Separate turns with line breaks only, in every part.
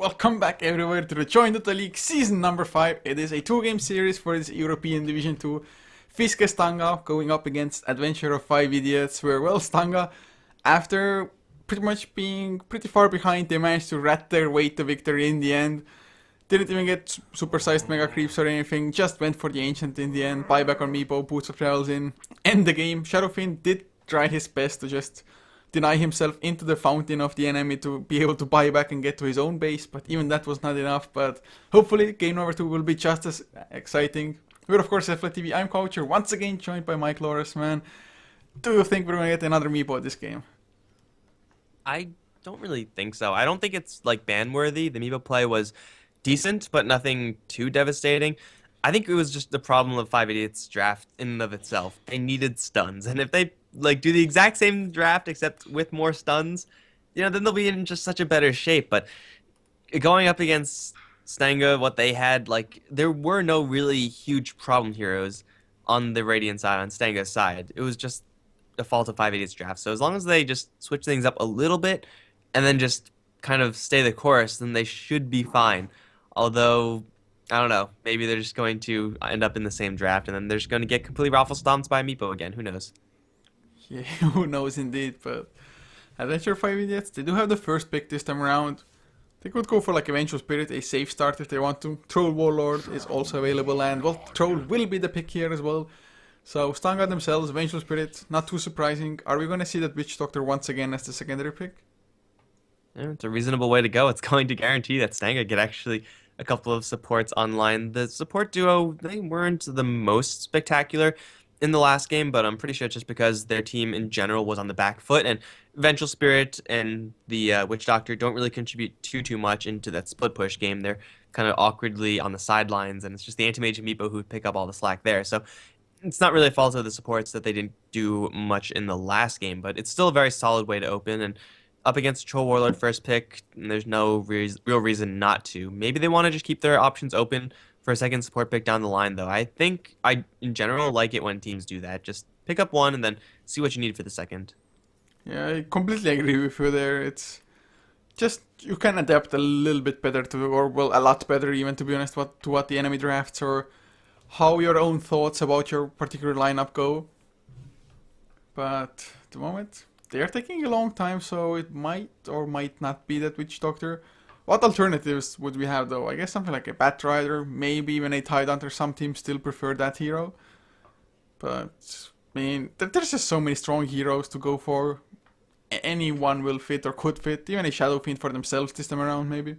welcome back everywhere to the Join Dota League season number 5. It is a 2-game series for this European Division 2. Fiske Stanga going up against Adventure of 5 Idiots, where, well, Stanga, after pretty much being pretty far behind, they managed to rat their way to victory in the end. Didn't even get supersized mega creeps or anything, just went for the Ancient in the end, buyback on Meepo, Boots of Travels in, end the game. Shadowfiend did try his best to just deny himself into the fountain of the enemy to be able to buy back and get to his own base, but even that was not enough. But hopefully game number 2 will be just as exciting. We're of course HeflaTV, I'm Coucher, once again joined by Mike Loris, man. Do you think we're gonna get another Meepo this game?
I don't really think so. I don't think it's like ban worthy. The Meepo play was decent, but nothing too devastating. I think it was just the problem of 5 Idiots draft in and of itself. They needed stuns, and if they like do the exact same draft except with more stuns, then they'll be in just such a better shape. But going up against Stanga, what they had, like, there were no really huge problem heroes on the Radiant side, on Stanga's side. It was just a fault of 5 Idiots draft. So as long as they just switch things up a little bit and then just kind of stay the course, then they should be fine. Although, I don't know, maybe they're just going to end up in the same draft and then they're just going to get completely raffle stomped by Meepo again. Who knows?
Yeah, who knows indeed, but Adventure 5 Idiots, they do have the first pick this time around. They could go for like Eventual Spirit, a safe start if they want to. Troll Warlord is also available, and well, Troll will be the pick here as well. So Stanga themselves, Eventual Spirit, not too surprising. Are we going to see that Witch Doctor once again as the secondary pick?
Yeah, it's a reasonable way to go. It's going to guarantee that Stanga get actually a couple of supports online. The support duo, they weren't the most spectacular in the last game, but I'm pretty sure it's just because their team in general was on the back foot, and Vengeful Spirit and the Witch Doctor don't really contribute too much into that split push game. They're kind of awkwardly on the sidelines, and it's just the Anti-Mage and Meepo who pick up all the slack there. So it's not really a fault of the supports that they didn't do much in the last game, but it's still a very solid way to open, and up against Troll Warlord first pick, there's no real reason not to. Maybe they want to just keep their options open for a second support pick down the line, though. I think I, in general, like it when teams do that. Just pick up one and then see what you need for the second.
Yeah, I completely agree with you there. It's just, you can adapt a little bit better to, or well, a lot better even, to be honest, to what the enemy drafts or how your own thoughts about your particular lineup go. But at the moment, they are taking a long time, so it might or might not be that Witch Doctor. What alternatives would we have, though? I guess something like a Bat Rider, maybe even a Tide Hunter. Some teams still prefer that hero. But, I mean, there's just so many strong heroes to go for. Anyone will fit or could fit. Even a Shadow Fiend for themselves this time around, maybe.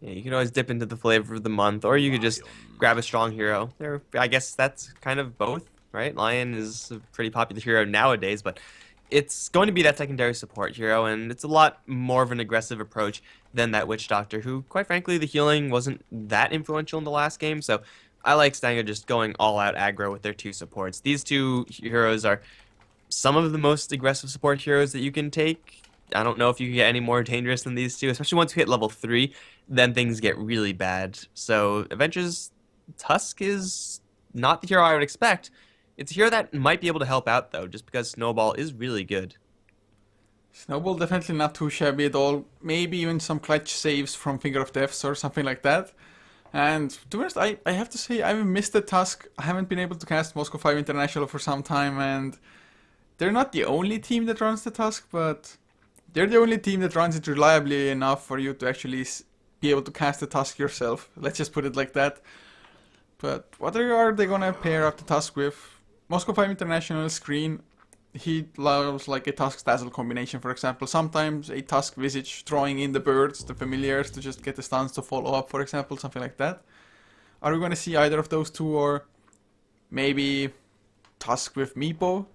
Yeah, you can always dip into the flavor of the month, or you could just grab a strong hero. I guess that's kind of both, right? Lion is a pretty popular hero nowadays, but it's going to be that secondary support hero, and it's a lot more of an aggressive approach than that Witch Doctor, who, quite frankly, the healing wasn't that influential in the last game, so I like Stanga just going all-out aggro with their two supports. These two heroes are some of the most aggressive support heroes that you can take. I don't know if you can get any more dangerous than these two, especially once you hit level 3, then things get really bad. So Avengers Tusk is not the hero I would expect. It's a hero that might be able to help out, though, just because Snowball is really good.
Snowball definitely not too shabby at all. Maybe even some clutch saves from Finger of Deaths or something like that. And to be honest, I have to say, I've missed the Tusk. I haven't been able to cast Moscow 5 International for some time, and they're not the only team that runs the Tusk, but they're the only team that runs it reliably enough for you to actually be able to cast the Tusk yourself. Let's just put it like that. But what are they gonna pair up the Tusk with? Moscow 5 International screen, he loves like a Tusk Dazzle combination, for example. Sometimes a Tusk Visage throwing in the birds, the familiars, to just get the stuns to follow up, for example, something like that. Are we going to see either of those two, or maybe Tusk with Meepo?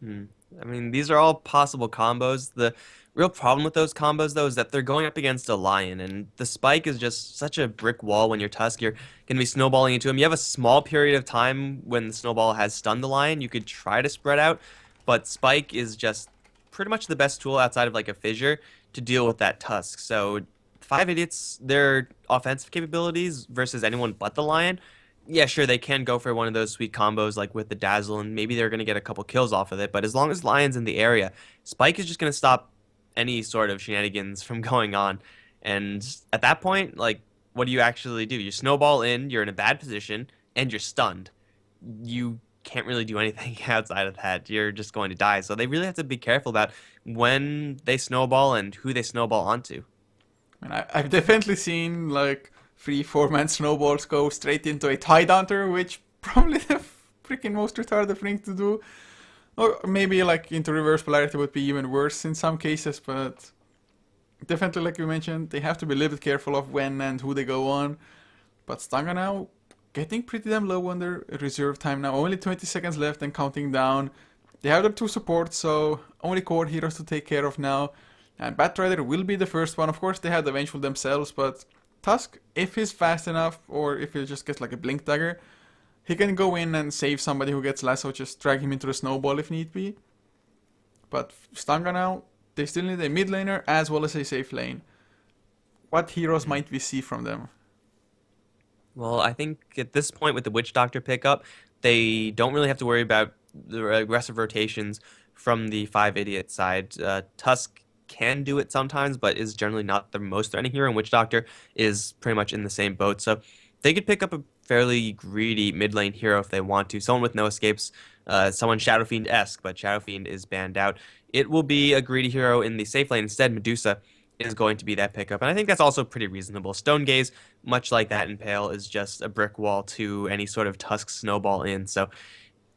I mean, these are all possible combos. The real problem with those combos, though, is that they're going up against a Lion, and the Spike is just such a brick wall when you're Tusk. You're going to be snowballing into him. You have a small period of time when the Snowball has stunned the Lion. You could try to spread out, but Spike is just pretty much the best tool outside of, like, a Fissure to deal with that Tusk. So 5 Idiots, their offensive capabilities versus anyone but the Lion, yeah, sure, they can go for one of those sweet combos like with the Dazzle, and maybe they're going to get a couple kills off of it, but as long as Lion's in the area, Spike is just going to stop any sort of shenanigans from going on. And at that point, like, what do you actually do? You snowball in, you're in a bad position, and you're stunned. You can't really do anything outside of that. You're just going to die. So they really have to be careful about when they snowball and who they snowball onto.
And I've definitely seen like 3-4 man snowballs go straight into a Tide Hunter, which probably the freaking most retarded thing to do. Or maybe like into reverse polarity would be even worse in some cases, but definitely like you mentioned, they have to be a little bit careful of when and who they go on. But Stanga now getting pretty damn low on their reserve time now. Only 20 seconds left and counting down. They have their 2 supports, so only core heroes to take care of now. And Batrider will be the first one. Of course, they have the Vengeful themselves, but Tusk, if he's fast enough, or if he just gets like a Blink Dagger, he can go in and save somebody who gets lasso, just drag him into the snowball if need be. But Stanga now, they still need a mid laner as well as a safe lane. What heroes might we see from them?
Well, I think at this point with the Witch Doctor pickup, they don't really have to worry about the aggressive rotations from the 5 Idiot side. Tusk can do it sometimes, but is generally not the most threatening hero, and Witch Doctor is pretty much in the same boat. So they could pick up a fairly greedy mid lane hero if they want to. Someone with no escapes, someone Shadow Fiend-esque, but Shadow Fiend is banned out. It will be a greedy hero in the safe lane. Instead, Medusa is going to be that pickup. And I think that's also pretty reasonable. Stone Gaze, much like that in Pale, is just a brick wall to any sort of Tusk snowball in. So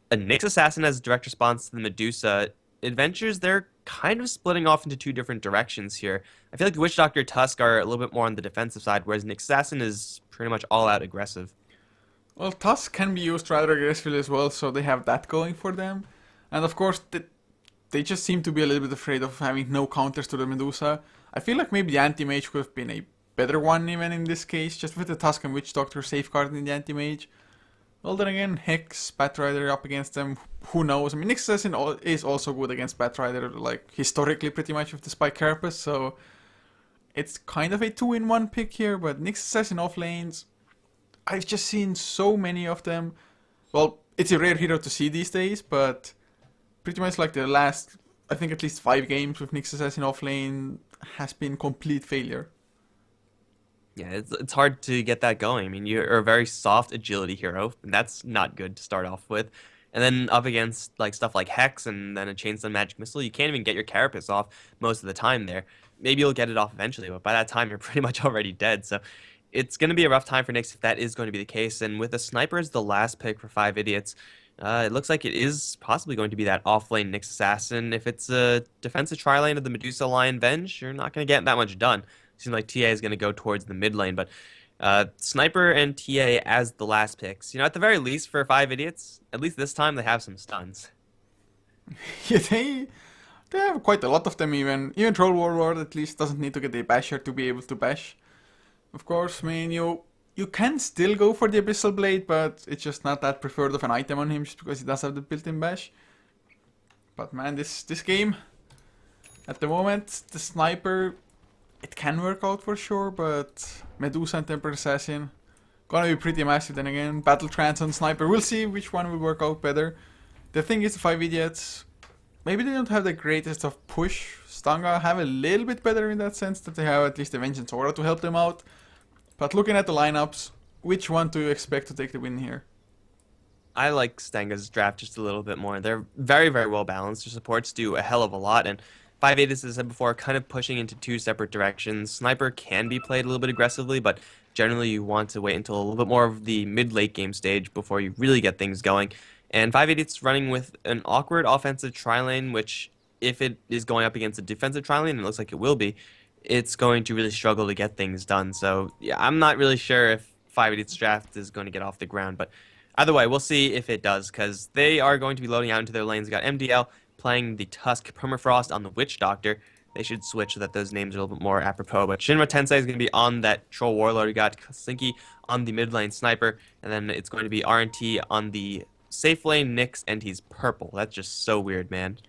a Nyx Assassin as a direct response to the Medusa adventures, they're kind of splitting off into 2 different directions here. I feel like Witch Doctor Tusk are a little bit more on the defensive side, whereas Nyx Assassin is pretty much all out aggressive.
Well, Tusk can be used rather aggressively as well, so they have that going for them. And of course, they just seem to be a little bit afraid of having no counters to the Medusa. I feel like maybe the Anti-Mage could have been a better one even in this case, just with the Tusk and Witch Doctor safeguarding the Anti-Mage. Well, then again, Hex, Batrider up against them, who knows? I mean, Nyx Assassin is also good against Batrider, like, historically pretty much with the Spike Carapace, so it's kind of a 2-in-1 pick here, but Nyx Assassin off lanes, I've just seen so many of them. Well, it's a rare hero to see these days, but pretty much like the last, I think at least 5 games with Nyx Assassin off lane has been complete failure.
Yeah, it's hard to get that going. I mean, you're a very soft agility hero, and that's not good to start off with. And then up against like stuff like Hex and then a Chainstone Magic Missile, you can't even get your Carapace off most of the time there. Maybe you'll get it off eventually, but by that time you're pretty much already dead. So it's going to be a rough time for Nyx if that is going to be the case. And with a Sniper as the last pick for 5 Idiots, it looks like it is possibly going to be that off-lane Nyx Assassin. If it's a defensive tri-lane of the Medusa Lion Venge, you're not going to get that much done. Seems like TA is going to go towards the mid lane, but Sniper and TA as the last picks. You know, at the very least for 5 Idiots, at least this time they have some stuns.
Yeah, they have quite a lot of them even. Even Troll Warlord at least doesn't need to get a basher to be able to bash. Of course, I mean, you can still go for the Abyssal Blade, but it's just not that preferred of an item on him just because he does have the built-in bash. But man, this game, at the moment, the Sniper, it can work out for sure, but Medusa and Tempered Assassin, gonna be pretty massive then again. Battle Trance on Sniper, we'll see which one will work out better. The thing is, the 5 Idiots, maybe they don't have the greatest of push. Stanga have a little bit better in that sense, that they have at least the Vengeance Aura to help them out. But looking at the lineups, which one do you expect to take the win here?
I like Stanga's draft just a little bit more. They're very, very well balanced. Their supports do a hell of a lot, and 5 Idiots, as I said before, kind of pushing into 2 separate directions. Sniper can be played a little bit aggressively, but generally you want to wait until a little bit more of the mid-late game stage before you really get things going. And 5 Idiots running with an awkward offensive tri-lane, which if it is going up against a defensive tri-lane, and it looks like it will be, it's going to really struggle to get things done. So yeah, I'm not really sure if 5 Idiots draft is going to get off the ground, but either way, we'll see if it does, because they are going to be loading out into their lanes. They got MDL playing the Tusk Permafrost on the Witch Doctor. They should switch so that those names are a little bit more apropos. But Shinra Tensei is going to be on that Troll Warlord. We got Kasinki on the mid lane Sniper, and then it's going to be RNT on the safe lane Nyx, and he's purple. That's just so weird, man.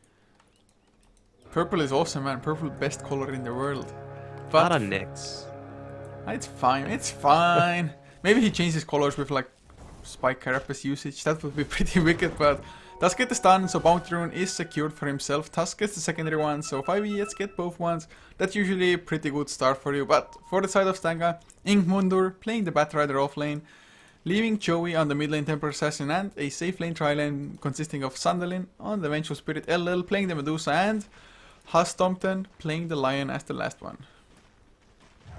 Purple is awesome, man. Purple, best color in the world. But
not a Nyx.
It's fine. It's fine. Maybe he changed his colors with like Spike Carapace usage. That would be pretty wicked, but Tusk get the stun, so Bounty Rune is secured for himself. Tusk gets the secondary one, so 5 idiots get both ones. That's usually a pretty good start for you. But for the side of Stanga, Ink Mundur playing the Batrider off lane, leaving Joey on the mid lane Temper Assassin and a safe lane tri-lane consisting of Sandalin on the Vengeful Spirit LL playing the Medusa and Hustompton playing the Lion as the last one.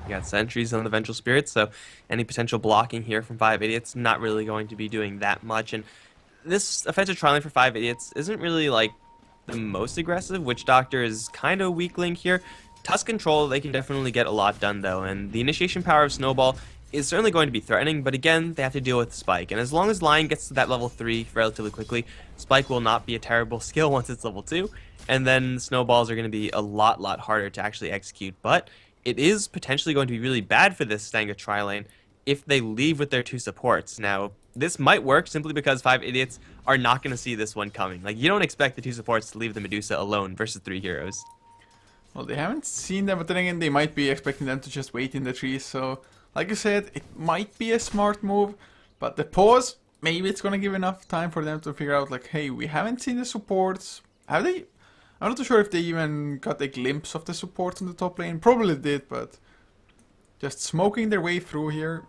You got sentries on the Vengeful Spirit, so any potential blocking here from 5 idiots not really going to be doing that much. And this offensive tri-lane for 5 idiots isn't really like the most aggressive. Witch Doctor is kind of weak link here. Tusk control, they can definitely get a lot done though, and the initiation power of Snowball is certainly going to be threatening, but again, they have to deal with Spike. And as long as Lion gets to that level 3 relatively quickly, Spike will not be a terrible skill once it's level 2, and then Snowballs are going to be a lot harder to actually execute. But it is potentially going to be really bad for this Stanga tri-lane if they leave with their 2 supports. Now, this might work simply because 5 idiots are not going to see this one coming. Like, you don't expect the 2 supports to leave the Medusa alone versus 3 heroes.
Well, they haven't seen them, but then again, they might be expecting them to just wait in the trees, so like you said, it might be a smart move, but the pause, maybe it's gonna give enough time for them to figure out, like, hey, we haven't seen the supports. Have they? I'm not too sure if they even got a glimpse of the supports in the top lane. Probably did, but just smoking their way through here.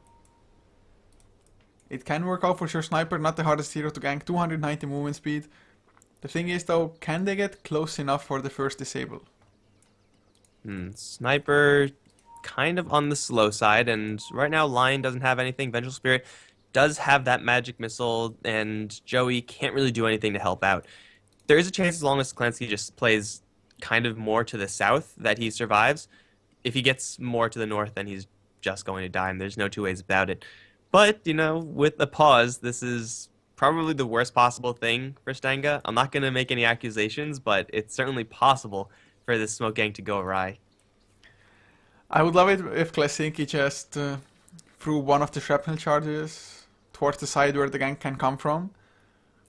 It can work out for sure. Sniper, not the hardest hero to gank, 290 movement speed. The thing is though, can they get close enough for the first disable?
Sniper kind of on the slow side, and right now Lion doesn't have anything. Vengeful Spirit does have that magic missile, and Joey can't really do anything to help out. There is a chance, as long as Clancy just plays kind of more to the south, that he survives. If he gets more to the north, then he's just going to die, and there's no two ways about it. But, you know, with a pause, this is probably the worst possible thing for Stanga. I'm not going to make any accusations, but it's certainly possible for this smoke gang to go awry.
I would love it if Klesinki just threw one of the shrapnel charges towards the side where the gang can come from.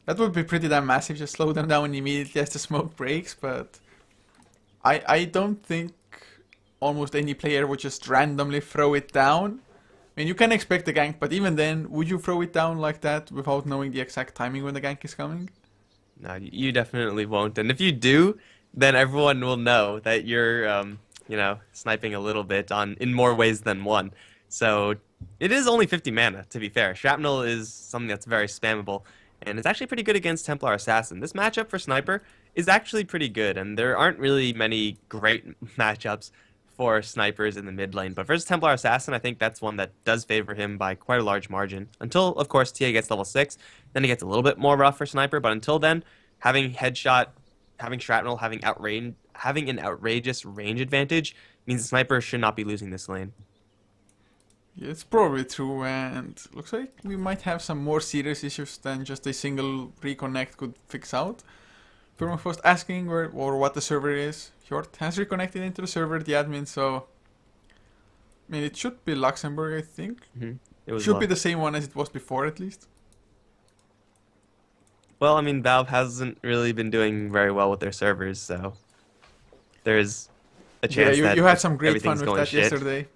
That would be pretty damn massive, just slow them down immediately as the smoke breaks, but I don't think almost any player would just randomly throw it down. I mean, you can expect the gank, but even then, would you throw it down like that without knowing the exact timing when the gank is coming?
No, you definitely won't. And if you do, then everyone will know that you're, you know, sniping a little bit in more ways than one. So it is only 50 mana, to be fair. Shrapnel is something that's very spammable, and it's actually pretty good against Templar Assassin. This matchup for Sniper is actually pretty good, and there aren't really many great matchups for snipers in the mid lane. But versus Templar Assassin, I think that's one that does favor him by quite a large margin. Until, of course, TA gets level 6, then it gets a little bit more rough for Sniper, but until then, having Headshot, having Shrapnel, having an outrageous range advantage means the Sniper should not be losing this lane.
Yeah, it's probably true, and looks like we might have some more serious issues than just a single reconnect could fix out. Permafrost asking where or what the server is. Hjort has reconnected into the server, the admin, so I mean it should be Luxembourg, I think.
It
Should be the same one as it was before, at least.
Well, I mean, Valve hasn't really been doing very well with their servers, so there's a chance that
you had some great fun
everything's
with
going
that
shit.
yesterday.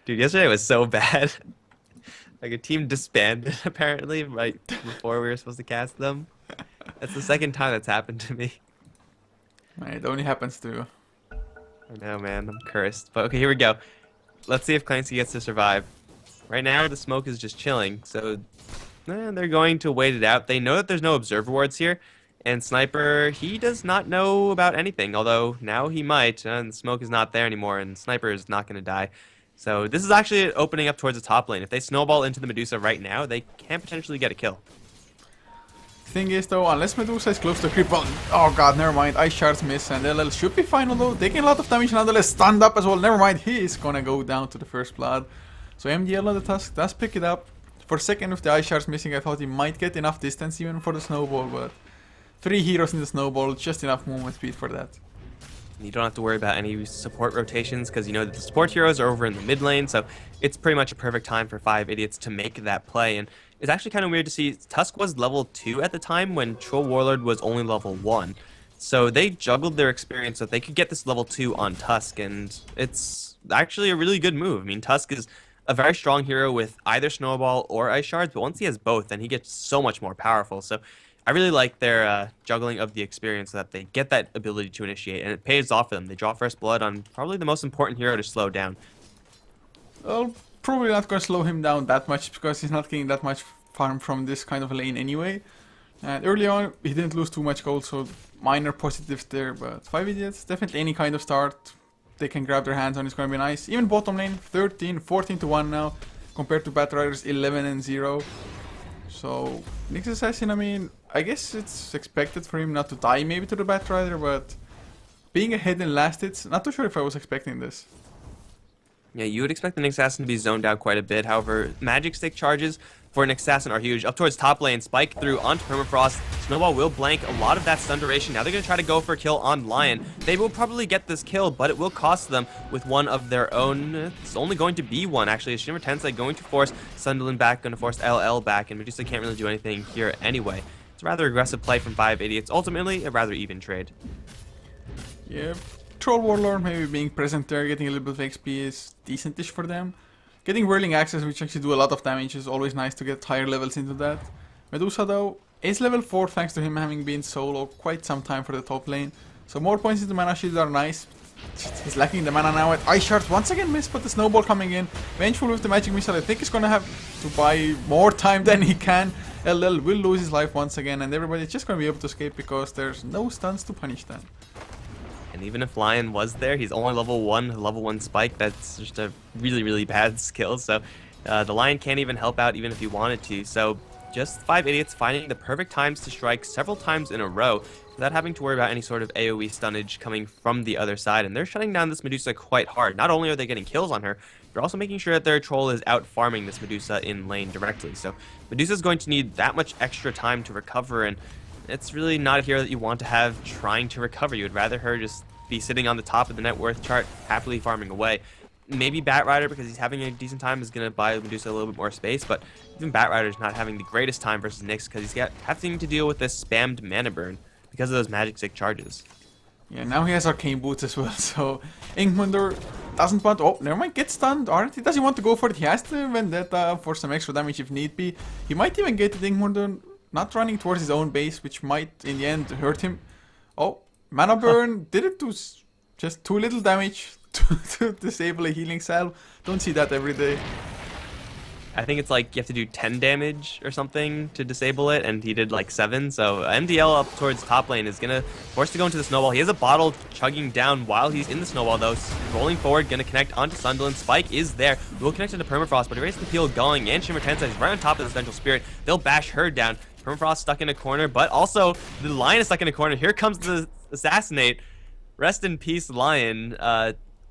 Dude, yesterday was so bad. Like, a team disbanded, apparently, right before we were supposed to cast them. That's the second time that's happened to me.
It only happens to you.
I know, man. I'm cursed. But okay, here we go. Let's see if Clancy gets to survive. Right now, the smoke is just chilling, so they're going to wait it out. They know that there's no observer wards here, and Sniper, he does not know about anything, although now he might, and the smoke is not there anymore, and Sniper is not going to die. So this is actually opening up towards the top lane. If they snowball into the Medusa right now, they can potentially get a kill.
Thing is though, unless Medusa is close to creep, well, oh god, never mind, Ice Shards miss, and LL should be fine, although taking a lot of damage, nonetheless stunned up as well. Never mind, he is gonna go down to the first blood. So MDL on the Tusk does pick it up. For a second with the Ice Shards missing, I thought he might get enough distance even for the snowball, but 3 heroes in the snowball, just enough movement speed for that.
You don't have to worry about any support rotations because you know that the support heroes are over in the mid lane, so it's pretty much a perfect time for 5 idiots to make that play. And it's actually kind of weird to see Tusk was level 2 at the time when Troll Warlord was only level 1. So they juggled their experience so they could get this level 2 on Tusk, and it's actually a really good move. I mean, Tusk is a very strong hero with either Snowball or Ice Shards, but once he has both, then he gets so much more powerful. So I really like their juggling of the experience so that they get that ability to initiate, and it pays off for them. They draw first blood on probably the most important hero to slow down.
Well, probably not gonna slow him down that much because he's not getting that much farm from this kind of lane anyway. And early on, he didn't lose too much gold, so minor positives there. But 5 idiots, definitely any kind of start they can grab their hands on is gonna be nice. Even bottom lane, 13, 14 to 1 now, compared to Batrider's 11 and 0. So Nyx Assassin, I mean, I guess it's expected for him not to die maybe to the Batrider, but being ahead in last hits, not too sure if I was expecting this.
Yeah, you would expect the Nyx Assassin to be zoned out quite a bit. However, magic stick charges for Nyx Assassin are huge. Up towards top lane, Spike through onto Permafrost. Snowball will blank a lot of that stun duration. Now they're going to try to go for a kill on Lion. They will probably get this kill, but it will cost them with one of their own. It's only going to be one, actually. Shimmer Tensei going to force Sunderland back, going to force LL back, and Medusa can't really do anything here anyway. It's a rather aggressive play from 5 idiots. Ultimately, a rather even trade.
Yeah, Troll Warlord maybe being present there, getting a little bit of XP is decentish for them. Getting Whirling Axes, which actually do a lot of damage, is always nice to get higher levels into that. Medusa though is level 4 thanks to him having been solo quite some time for the top lane. So more points into mana shield are nice. He's lacking the mana now at Ice Shards. Once again missed, but the Snowball coming in. Vengeful with the Magic Missile, I think he's gonna have to buy more time than he can. LL will lose his life once again, and everybody's just gonna be able to escape because there's no stuns to punish them.
And even if Lion was there, he's only level 1 Spike. That's just a really, really bad skill. So the Lion can't even help out even if he wanted to. So just 5 idiots finding the perfect times to strike several times in a row without having to worry about any sort of AoE stunnage coming from the other side. And they're shutting down this Medusa quite hard. Not only are they getting kills on her, they're also making sure that their troll is out farming this Medusa in lane directly. So Medusa's going to need that much extra time to recover, and it's really not a hero that you want to have trying to recover. You would rather her just be sitting on the top of the net worth chart, happily farming away. Maybe Batrider, because he's having a decent time, is going to buy Medusa a little bit more space, but even Batrider's not having the greatest time versus Nyx because he's having to deal with this spammed mana burn because of those magic stick charges.
Yeah, now he has Arcane Boots as well, so Inkmunder doesn't want... Oh, never mind, get stunned, aren't he? Doesn't want to go for it. He has the Vendetta for some extra damage if need be. He might even get it, Inkmunder, not running towards his own base, which might in the end hurt him. Oh, Mana Burn did it to just too little damage to disable a healing salve. Don't see that every day.
I think it's like you have to do 10 damage or something to disable it, and he did like 7. So MDL up towards top lane is going to force to go into the Snowball. He has a bottle chugging down while he's in the Snowball though. Rolling forward, going to connect onto Sunderland. Spike is there. Will connect into Permafrost, but he raised the peel going, and Shimmer Tensei is right on top of the Vengeful Spirit. They'll bash her down. Permafrost stuck in a corner, but also the Lion is stuck in a corner. Here comes the Assassinate. Rest in peace, Lion.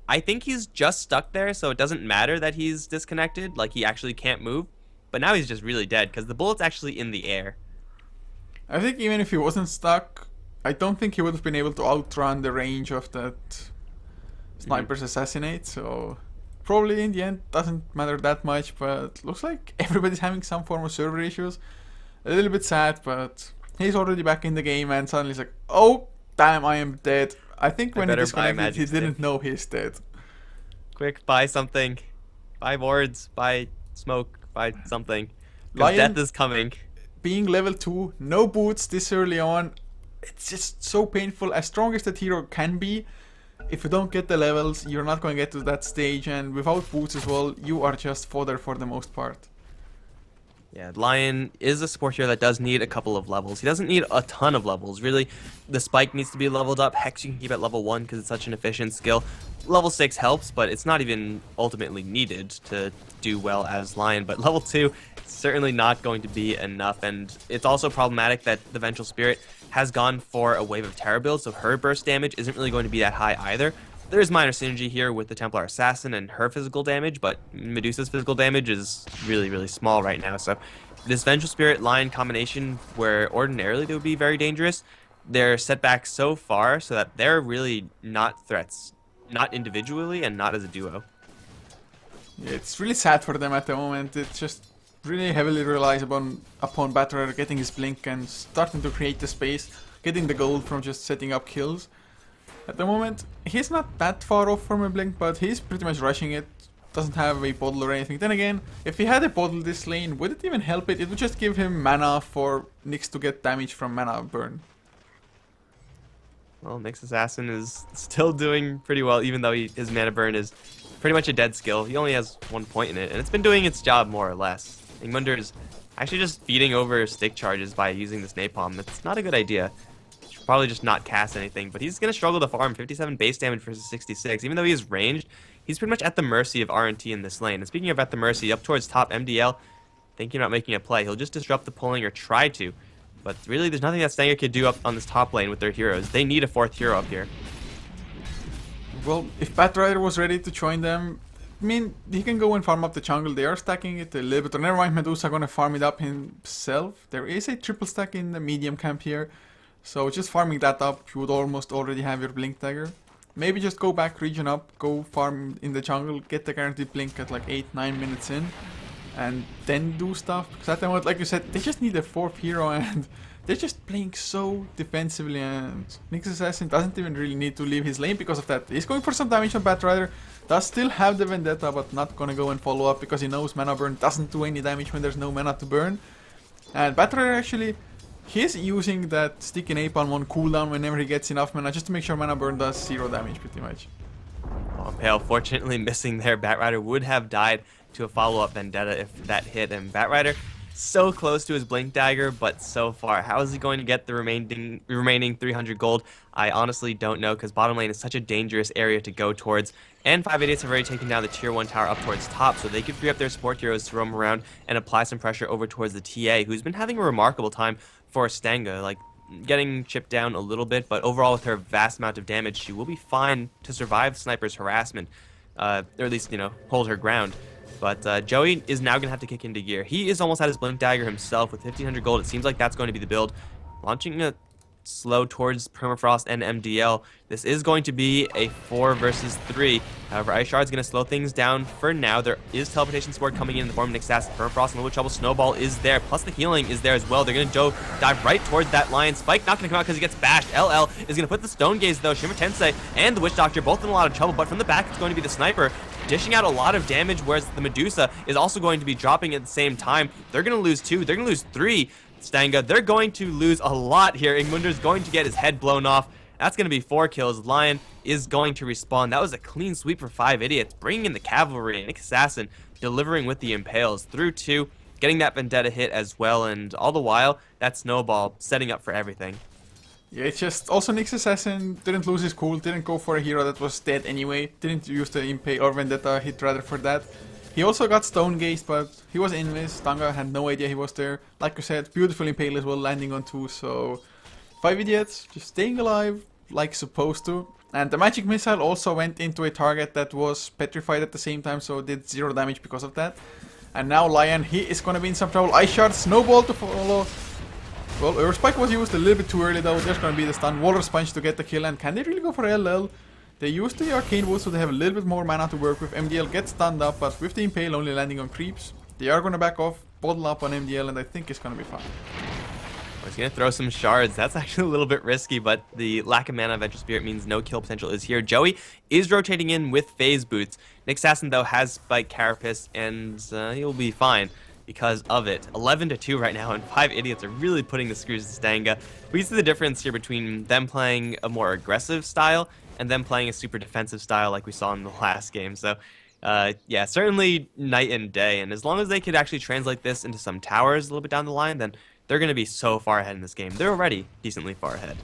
I think he's just stuck there, so it doesn't matter that he's disconnected, like he actually can't move. But now he's just really dead, because the bullet's actually in the air.
I think even if he wasn't stuck, I don't think he would have been able to outrun the range of that Sniper's Assassinate, so probably in the end doesn't matter that much, but looks like everybody's having some form of server issues. A little bit sad, but he's already back in the game, and suddenly he's like, oh, damn, I am dead. I think when he disconnected, he didn't know he's dead.
Quick, buy something. Buy boards, buy smoke, buy something.
Lion,
death is coming.
Being level 2, no boots this early on, it's just so painful. As strong as that hero can be, if you don't get the levels, you're not going to get to that stage, and without boots as well, you are just fodder for the most part.
Yeah, Lion is a support hero that does need a couple of levels. He doesn't need a ton of levels. Really, the Spike needs to be leveled up. Hex you can keep at level 1 because it's such an efficient skill. Level 6 helps, but it's not even ultimately needed to do well as Lion. But level 2 is certainly not going to be enough, and it's also problematic that the Vengeful Spirit has gone for a Wave of Terror build, so her burst damage isn't really going to be that high either. There is minor synergy here with the Templar Assassin and her physical damage, but Medusa's physical damage is really, really small right now. So this Vengeful Spirit Lion combination, where ordinarily they would be very dangerous, they're set back so far so that they're really not threats, not individually and not as a duo.
Yeah, it's really sad for them at the moment. It just really heavily relies upon Batrider getting his blink and starting to create the space, getting the gold from just setting up kills. At the moment, he's not that far off from a blink, but he's pretty much rushing it. doesn't have a bottle or anything. Then again, if he had a bottle this lane, would it even help it? It would just give him mana for Nyx to get damage from mana burn.
Well, Nyx Assassin is still doing pretty well, even though his mana burn is pretty much a dead skill. He only has 1 point in it, and it's been doing its job more or less. Ingmunder is actually just feeding over stick charges by using this napalm. That's not a good idea. Should probably just not cast anything, but he's going to struggle to farm 57 base damage versus 66. Even though he is ranged, he's pretty much at the mercy of RNT in this lane. And speaking of at the mercy, up towards top, MDL, thinking about making a play. He'll just disrupt the pulling or try to. But really, there's nothing that Stanga could do up on this top lane with their heroes. They need a 4th hero up here.
Well, if Batrider was ready to join them, I mean, he can go and farm up the jungle. They are stacking it a little bit. Or never mind, Medusa gonna farm it up himself. There is a triple stack in the medium camp here. So just farming that up, you would almost already have your Blink Dagger. Maybe just go back, region up, go farm in the jungle, get the guaranteed Blink at like 8-9 minutes in. And then do stuff. Because at the moment, like you said, they just need a 4th hero and they're just playing so defensively, and Nyx Assassin doesn't even really need to leave his lane because of that. He's going for some damage on Batrider, does still have the Vendetta, but not gonna go and follow up because he knows mana burn doesn't do any damage when there's no mana to burn. And Batrider actually, he's using that sticky napalm on cooldown whenever he gets enough mana, just to make sure mana burn does 0 damage pretty much.
Well, Pale fortunately missing there. Batrider would have died to a follow-up Vendetta if that hit, and Batrider so close to his Blink Dagger, but so far. How is he going to get the remaining 300 gold? I honestly don't know, because bottom lane is such a dangerous area to go towards, and 5 Idiots have already taken down the tier 1 tower up towards top, so they could free up their support heroes to roam around and apply some pressure over towards the TA, who's been having a remarkable time for Stanga, like getting chipped down a little bit, but overall with her vast amount of damage, she will be fine to survive Sniper's harassment, or at least, you know, hold her ground. But Joey is now going to have to kick into gear. He is almost at his Blink Dagger himself with 1,500 gold. It seems like that's going to be the build. Launching a slow towards Permafrost and MDL. This is going to be a 4 versus 3. However, Ice Shard's going to slow things down for now. There is teleportation support coming in the form of Nyx Assassin. Permafrost and a little bit trouble. Snowball is there. Plus the healing is there as well. They're going to dive right towards that Lion. Spike not going to come out because he gets bashed. LL is going to put the Stone Gaze though. Shimmer Tensei and the Witch Doctor both in a lot of trouble. But from the back, it's going to be the Sniper dishing out a lot of damage, whereas the Medusa is also going to be dropping at the same time. They're going to lose 2. They're going to lose 3. Stanga, they're going to lose a lot here. Ingmunder's going to get his head blown off. That's going to be 4 kills. Lion is going to respawn. That was a clean sweep for 5 Idiots. Bringing in the cavalry. Nyx Assassin delivering with the Impales through 2. Getting that Vendetta hit as well. And all the while, that Snowball setting up for everything.
Yeah, it's just also Nyx Assassin didn't lose his cool. Didn't go for a hero that was dead anyway. Didn't use the Impale or Vendetta hit rather for that. He also got Stone Gazed, but he was invis. Stanga had no idea he was there. Like you said, beautiful Impale as well, landing on 2. So 5 Idiots just staying alive like supposed to. And the magic missile also went into a target that was petrified at the same time, so did 0 damage because of that. And now Lion, he is gonna be in some trouble. Ice Shard, Snowball to follow. Well, Earth Spike was used a little bit too early though. There's gonna be the stun. Walrus Punch to get the kill, and can they really go for LL? They used the Arcane Wood, so they have a little bit more mana to work with. MDL gets stunned up, but with the Impale only landing on creeps, they are gonna back off, bottle up on MDL, and I think it's gonna be fine.
He's going to throw some shards. That's actually a little bit risky, but the lack of mana of Venture Spirit means no kill potential is here. Joey is rotating in with Phase Boots. Nyx Assassin, though, has Spike Carapace, and he'll be fine because of it. 11-2 right now, and 5 Idiots are really putting the screws to Stanga. We see the difference here between them playing a more aggressive style and them playing a super defensive style like we saw in the last game. So, yeah, certainly night and day. And as long as they could actually translate this into some towers a little bit down the line, then they're going to be so far ahead in this game. They're already decently far ahead.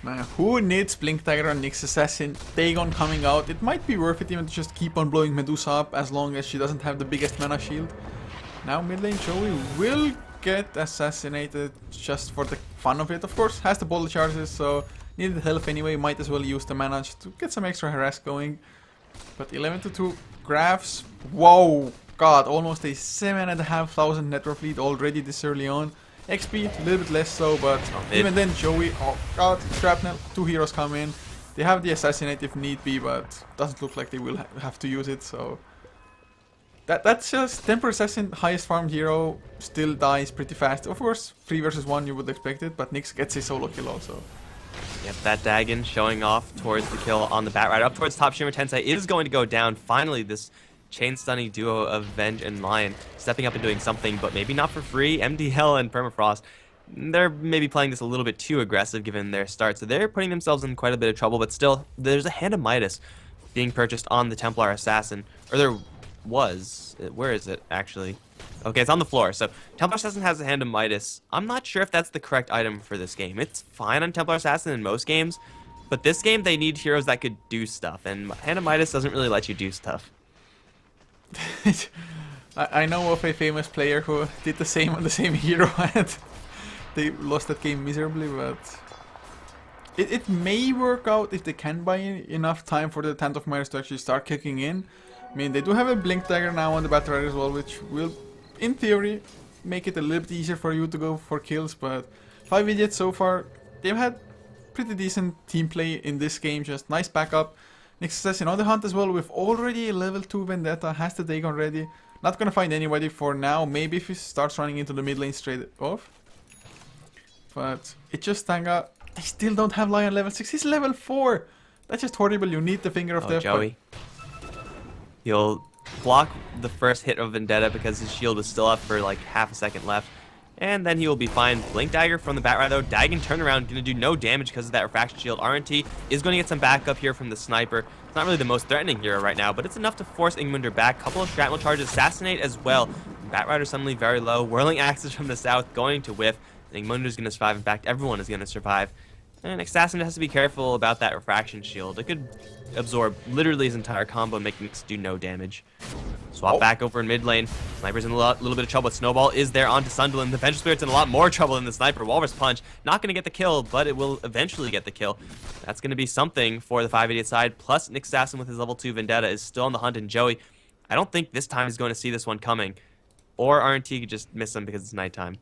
Man, who needs Blink Dagger on Nyx Assassin? Dagon coming out. It might be worth it even to just keep on blowing Medusa up as long as she doesn't have the biggest mana shield. Now mid lane Joey will get assassinated just for the fun of it. Of course, has the bottle charges, so needed health anyway. Might as well use the mana just to get some extra harass going. But 11-2 graphs. Whoa, god, almost a 7,500 net worth lead already this early on. XP a little bit less so, but even then Joey, oh god, Shrapnel, 2 heroes come in. They have the assassinate if need be, but doesn't look like they will have to use it, so that's just Temper Assassin, highest farmed hero, still dies pretty fast. Of course, 3 versus 1 you would expect it, but Nyx gets a solo kill also.
Yep, that Dagon showing off towards the kill on the Batrider. Up towards top, Shimmer Tensei is going to go down. Finally, this chain stunning duo of Venge and Lion stepping up and doing something, but maybe not for free. MDL and Permafrost, they're maybe playing this a little bit too aggressive given their start, so they're putting themselves in quite a bit of trouble, but still, there's a Hand of Midas being purchased on the Templar Assassin, or there was. Where is it, actually? Okay, it's on the floor. So Templar Assassin has a Hand of Midas. I'm not sure if that's the correct item for this game. It's fine on Templar Assassin in most games, but this game they need heroes that could do stuff, and Hand of Midas doesn't really let you do stuff.
I know of a famous player who did the same on the same hero and they lost that game miserably, but it may work out if they can buy enough time for the Hand of Midas to actually start kicking in. I mean, they do have a Blink Dagger now on the Battle Rider as well, which will, in theory, make it a little bit easier for you to go for kills, but 5 idiots so far, they've had pretty decent team play in this game, just nice backup. Next Assassin on the hunt as well, with already a level 2 Vendetta, has the Dagon ready. Not gonna find anybody for now, maybe if he starts running into the mid lane straight off. But it's just Stanga, they still don't have Lion level 6, he's level 4! That's just horrible, you need the Finger of Death.
Joey. He'll block the first hit of Vendetta because his shield is still up for like half a second left. And then he will be fine. Blink Dagger from the Bat Rider though. Dagon turnaround, going to do no damage because of that refraction shield. RNT is going to get some backup here from the sniper. It's not really the most threatening hero right now, but it's enough to force Ingmunder back. Couple of shrapnel charges, assassinate as well. Bat Rider suddenly very low. Whirling Axes from the south going to whiff. Ingmunder's going to survive. In fact, everyone is going to survive. And Assassin has to be careful about that refraction shield. It could absorb literally his entire combo and make Nix do no damage. Swap back over in mid lane. Sniper's in a little bit of trouble, but Snowball is there onto Sunderland. The Vengeful Spirit's in a lot more trouble than the Sniper. Walrus Punch, not going to get the kill, but it will eventually get the kill. That's going to be something for the 5 idiot side. Plus, Nick Assassin with his level 2 Vendetta is still on the hunt, and Joey, I don't think this time he's going to see this one coming. Or RNT could just miss him because it's nighttime.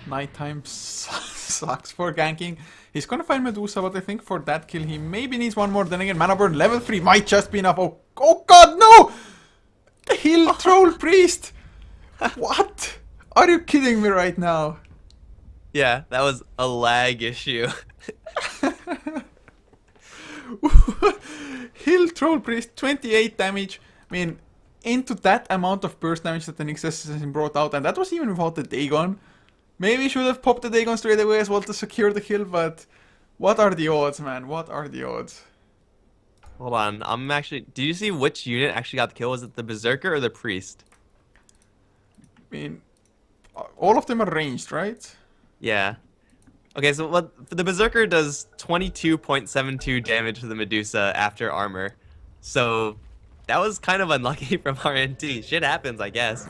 Nighttime sucks for ganking. He's gonna find Medusa, but I think for that kill he maybe needs one more. Then again, Mana Burn level 3 might just be enough. Oh god, no! The Hill Troll Priest! What? Are you kidding me right now?
Yeah, that was a lag issue.
Hill Troll Priest, 28 damage. I mean, into that amount of burst damage that the Nyx Assassin brought out, and that was even without the Dagon. Maybe he should have popped the Dagon straight away as well to secure the kill, but what are the odds, man? What are the odds?
Hold on, I'm actually... Do you see which unit actually got the kill? Was it the Berserker or the Priest?
I mean, all of them are ranged, right?
Yeah. Okay, so what the Berserker does 22.72 damage to the Medusa after armor. So that was kind of unlucky from RNT. Shit happens, I guess.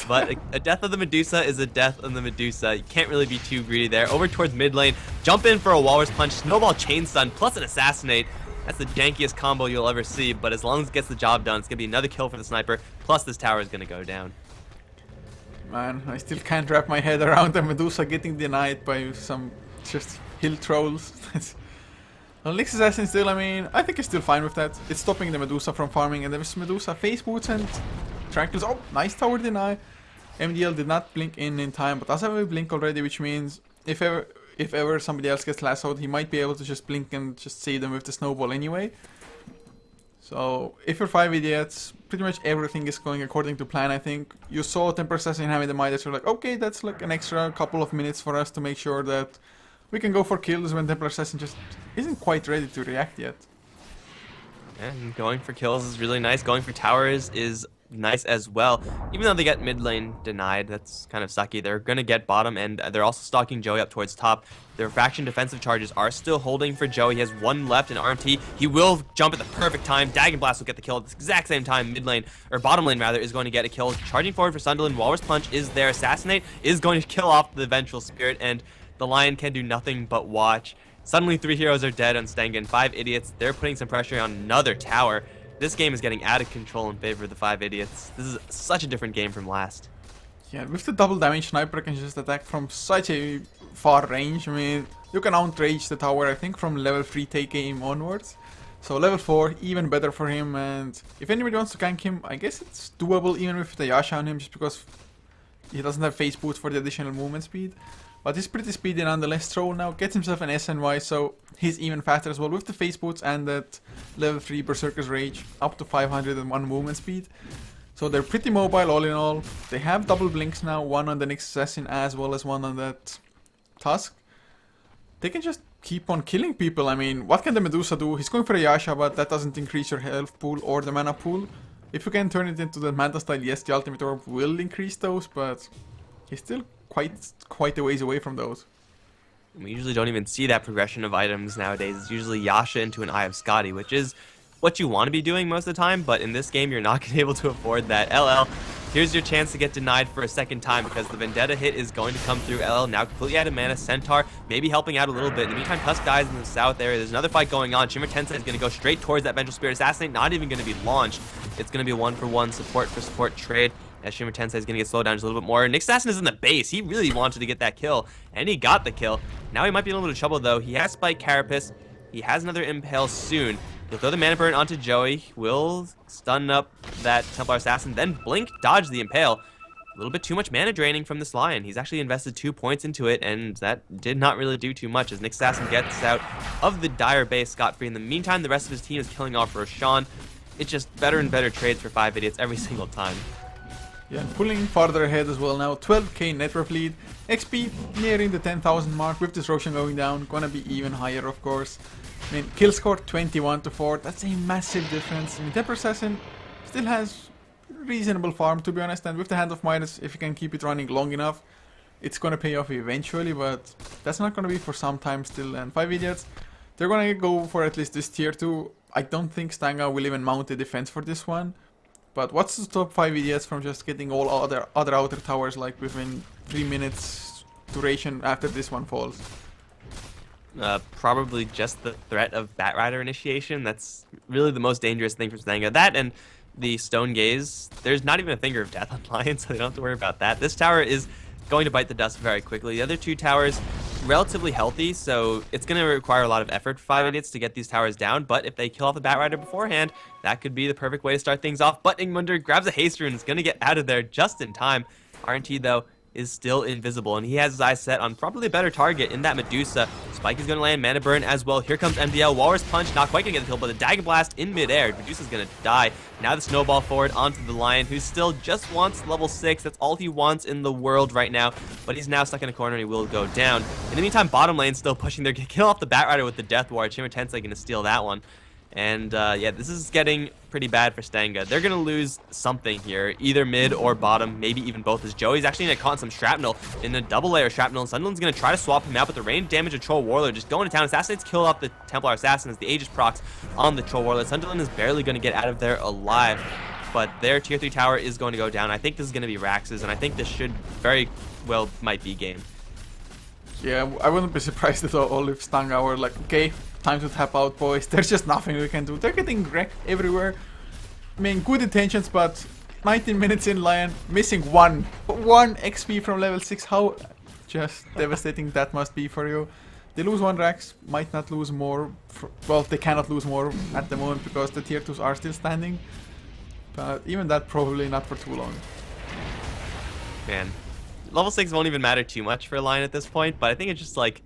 But a death of the Medusa is a death of the Medusa. You can't really be too greedy there. Over towards mid lane. Jump in for a Walrus Punch. Snowball Chain Stun plus an Assassinate. That's the jankiest combo you'll ever see. But as long as it gets the job done, it's going to be another kill for the Sniper. Plus this tower is going to go down.
Man, I still can't wrap my head around the Medusa getting denied by some just hill trolls. Well, Nyx Assassin still, I mean, I think it's still fine with that. It's stopping the Medusa from farming. And there's Medusa face boots and Tranquils. Oh, nice tower deny. MDL did not blink in time, but does have a blink already, which means if ever somebody else gets lassoed, he might be able to just blink and just save them with the snowball anyway. So if you're 5 idiots, pretty much everything is going according to plan. I think you saw Templar Assassin having the Midas, you're like, okay, that's like an extra couple of minutes for us to make sure that we can go for kills when Templar Assassin just isn't quite ready to react yet.
And going for kills is really nice. Going for towers is nice as well. Even though they get mid lane denied, that's kind of sucky. They're going to get bottom, and they're also stalking Joey up towards top. The refraction defensive charges are still holding for Joey. He has one left in RMT. He will jump at the perfect time. Dagon Blast will get the kill at the exact same time. Mid lane, or bottom lane rather, is going to get a kill. Charging forward for Sunderland. Walrus Punch is there. Assassinate is going to kill off the Vengeful Spirit, and the Lion can do nothing but watch. Suddenly 3 heroes are dead on Stanga and 5 idiots. They're putting some pressure on another tower. This game is getting out of control in favor of the 5 idiots. This is such a different game from last.
Yeah, with the double damage, Sniper can just attack from such a far range. I mean, you can outrage the tower, I think, from level 3 take aim onwards. So level 4, even better for him. And if anybody wants to gank him, I guess it's doable even with the Yasha on him, just because he doesn't have face boots for the additional movement speed. But he's pretty speedy nonetheless. Troll now gets himself an SNY, so he's even faster as well with the face boots and that level 3 Berserker's Rage, up to 501 movement speed. So they're pretty mobile all in all. They have double blinks now, one on the Nyx Assassin as well as one on that Tusk. They can just keep on killing people. I mean, what can the Medusa do? He's going for a Yasha, but that doesn't increase your health pool or the mana pool. If you can turn it into the Manta style, yes, the Ultimate Orb will increase those, but he's still quite a ways away from those.
We usually don't even see that progression of items nowadays. It's usually Yasha into an Eye of Scotty, which is what you want to be doing most of the time, but in this game you're not going to be able to afford that. LL, here's your chance to get denied for a second time because the Vendetta hit is going to come through. LL now completely out of mana. Centaur maybe helping out a little bit. In the meantime, Tusk dies in the south area. There's another fight going on. Shimmer Tensei is going to go straight towards that Vengeful Spirit Assassinate, not even going to be launched. It's going to be a 1-for-1 support for support trade. As Shimmer Tensei is going to get slowed down just a little bit more. Nyx Assassin is in the base. He really wanted to get that kill, and he got the kill. Now he might be in a little bit of trouble, though. He has Spike Carapace. He has another Impale soon. He'll throw the Mana Burn onto Joey. Will stun up that Templar Assassin, then blink, dodge the Impale. A little bit too much mana draining from this Lion. He's actually invested 2 points into it, and that did not really do too much as Nyx Assassin gets out of the dire base scot-free. In the meantime, the rest of his team is killing off Roshan. It's just better and better trades for 5 Idiots every single time.
Yeah, pulling farther ahead as well now. 12k net worth lead. XP nearing the 10,000 mark with this Roshan going down. Gonna be even higher, of course. I mean, kill score 21 to 4. That's a massive difference. I mean, Templar Assassin still has reasonable farm, to be honest. And with the Hand of Midas, if you can keep it running long enough, it's gonna pay off eventually. But that's not gonna be for some time still. And 5 Idiots, they're gonna go for at least this tier 2. I don't think Stanga will even mount a defense for this one. But what's to stop 5 Idiots from just getting all other outer towers like within 3 minutes duration after this one falls?
Probably just the threat of Batrider initiation. That's really the most dangerous thing for Stanga. That and the Stone Gaze. There's not even a Finger of Death on Lion, so they don't have to worry about that. This tower is going to bite the dust very quickly. The other 2 towers, relatively healthy, so it's going to require a lot of effort for 5 Idiots to get these towers down, but if they kill off the Batrider beforehand, that could be the perfect way to start things off. But Ingmunder grabs a haste rune and is going to get out of there just in time. RNT, though, is still invisible, and he has his eyes set on probably a better target in that Medusa. Spike is going to land Mana Burn as well. Here comes MDL. Walrus Punch, not quite going to get the kill, but the Dagger Blast in midair. Medusa's going to die. Now the Snowball forward onto the Lion, who still just wants level 6. That's all he wants in the world right now, but he's now stuck in a corner and he will go down. In the meantime, bottom lane still pushing their kill off the Batrider with the Death Ward. Shimmer Tensei going to steal that one. And yeah, this is getting pretty bad for Stanga. They're going to lose something here, either mid or bottom, maybe even both, as Joey's actually going to caught some Shrapnel in a double layer Shrapnel, and Sunderland's going to try to swap him out, but the range damage of Troll Warlord just going to town. Assassinates kill off the Templar Assassin as the Aegis procs on the Troll Warlord. Sunderland is barely going to get out of there alive, but their tier 3 tower is going to go down. I think this is going to be Rax's, and I think this should very well might be game.
Yeah, I wouldn't be surprised at all if Stanga were like, okay, time to tap out, boys. There's just nothing we can do. They're getting wrecked everywhere. I mean, good intentions, but 19 minutes in Lion, missing one XP from level 6. How just devastating that must be for you. They lose 1 Rax, might not lose more. Well, they cannot lose more at the moment because the tier 2s are still standing. But even that, probably not for too long.
Man, level 6 won't even matter too much for Lion at this point, but I think it's just like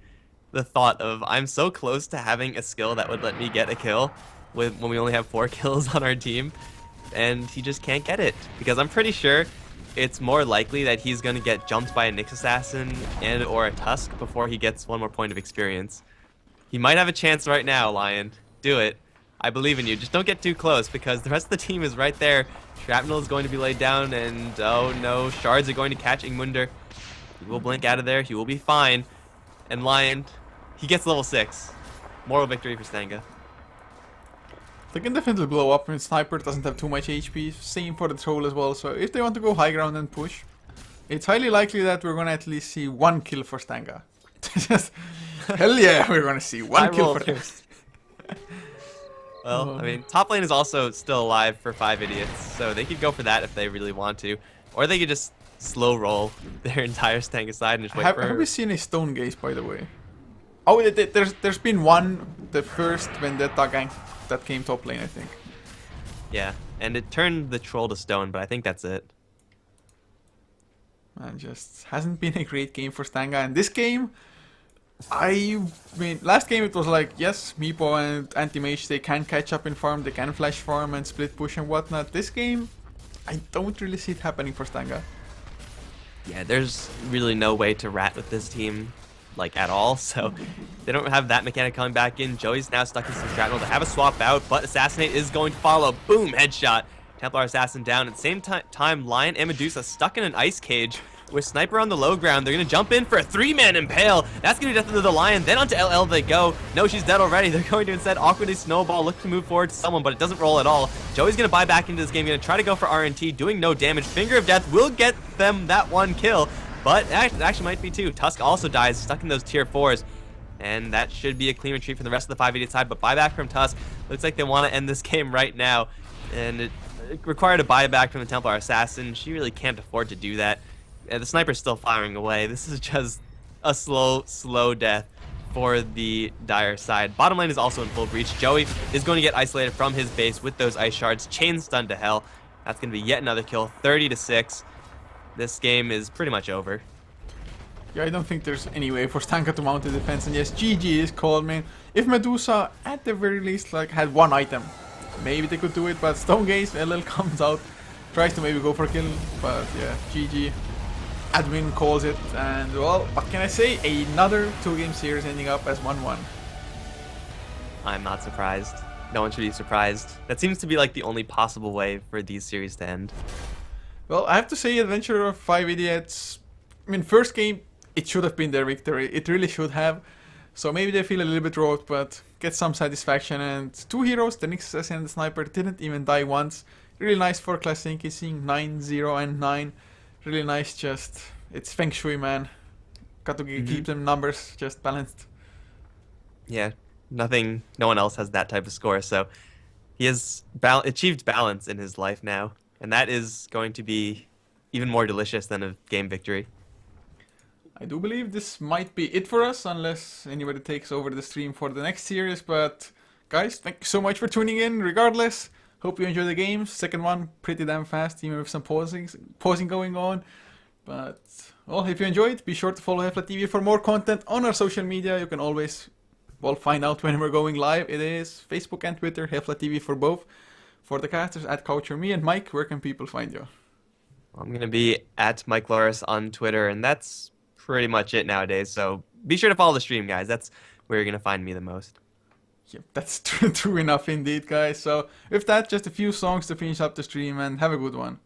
the thought of I'm so close to having a skill that would let me get a kill when we only have 4 kills on our team, and he just can't get it, because I'm pretty sure it's more likely that he's going to get jumped by a Nyx Assassin and or a Tusk before he gets 1 more point of experience. He might have a chance right now, Lion. Do it. I believe in you. Just don't get too close, because the rest of the team is right there. Shrapnel is going to be laid down, and oh no, shards are going to catch Ingmunder. He will blink out of there. He will be fine. And Lion, he gets level 6. Moral victory for Stanga.
They can definitely blow up. I mean, Sniper doesn't have too much HP. Same for the Troll as well. So if they want to go high ground and push, it's highly likely that we're going to at least see 1 kill for Stanga. Hell yeah, we're going to see 1 kill for Stanga.
Well, I mean, top lane is also still alive for 5 Idiots, so they could go for that if they really want to. Or they could just slow roll their entire Stanga side and just wait for...
Have we seen a Stone Gaze, by the way? Oh, there's been one, the first Vendetta gank that came top lane, I think.
Yeah, and it turned the Troll to stone, but I think that's it.
and just hasn't been a great game for Stanga. And this game, I mean, last game it was like, yes, Meepo and Anti-Mage, they can catch up in farm, they can flash farm and split push and whatnot. This game, I don't really see it happening for Stanga.
Yeah, there's really no way to rat with this team, like, at all, so they don't have that mechanic coming back in. Joey's now stuck in some shrapnel. They have a swap out, but Assassinate is going to follow. Boom, headshot. Templar Assassin down. At the same time, Lion and Medusa stuck in an ice cage with Sniper on the low ground. They're going to jump in for a 3-man impale. That's going to be death to the Lion. Then onto LL they go. No, she's dead already. They're going to instead awkwardly snowball, look to move forward to someone, but it doesn't roll at all. Joey's going to buy back into this game, going to try to go for RNT, doing no damage. Finger of Death will get them that one kill, but it actually might be two. Tusk also dies, stuck in those tier 4s. And that should be a clean retreat from the rest of the 580 side, but buyback from Tusk. Looks like they want to end this game right now. And it required a buyback from the Templar Assassin. She really can't afford to do that. The Sniper's still firing away. This is just a slow death for the Dire side. Bottom lane is also in full breach. Joey is going to get isolated from his base with those ice shards. Chain stunned to hell. That's going to be yet another kill. 30-6. This game is pretty much over.
Yeah, I don't think there's any way for Stanga to mount the defense. And yes, GG is called, man. If Medusa, at the very least, like, had one item, maybe they could do it. But Stone Gaze, LL comes out, tries to maybe go for a kill. But yeah, GG. Admin calls it, and well, what can I say? Another 2-game series ending up as 1-1.
I'm not surprised. No one should be surprised. That seems to be like the only possible way for these series to end.
Well, I have to say, Adventure of 5 Idiots, I mean, first game, it should have been their victory. It really should have. So maybe they feel a little bit robbed, but get some satisfaction. And 2 heroes, the Nyx Assassin and the Sniper, didn't even die once. Really nice for Klasinki, seeing 9-0 and 9. Really nice, just, it's Feng Shui, man. Got to keep them numbers just balanced.
Yeah, no one else has that type of score, so he has achieved balance in his life now, and that is going to be even more delicious than a game victory.
I do believe this might be it for us, unless anybody takes over the stream for the next series, but guys, thank you so much for tuning in, regardless. Hope you enjoy the game. Second one, pretty damn fast, even with some pausing going on. But, well, if you enjoyed, be sure to follow HeflaTV for more content on our social media. You can always, well, find out when we're going live. It is Facebook and Twitter, HeflaTV for both. For the casters, at CouchorMe, and Mike, where can people find you?
I'm going to be at Mike Loris on Twitter, and that's pretty much it nowadays. So be sure to follow the stream, guys. That's where you're going to find me the most.
Yep, that's true enough indeed, guys. So with that, just a few songs to finish up the stream, and have a good one.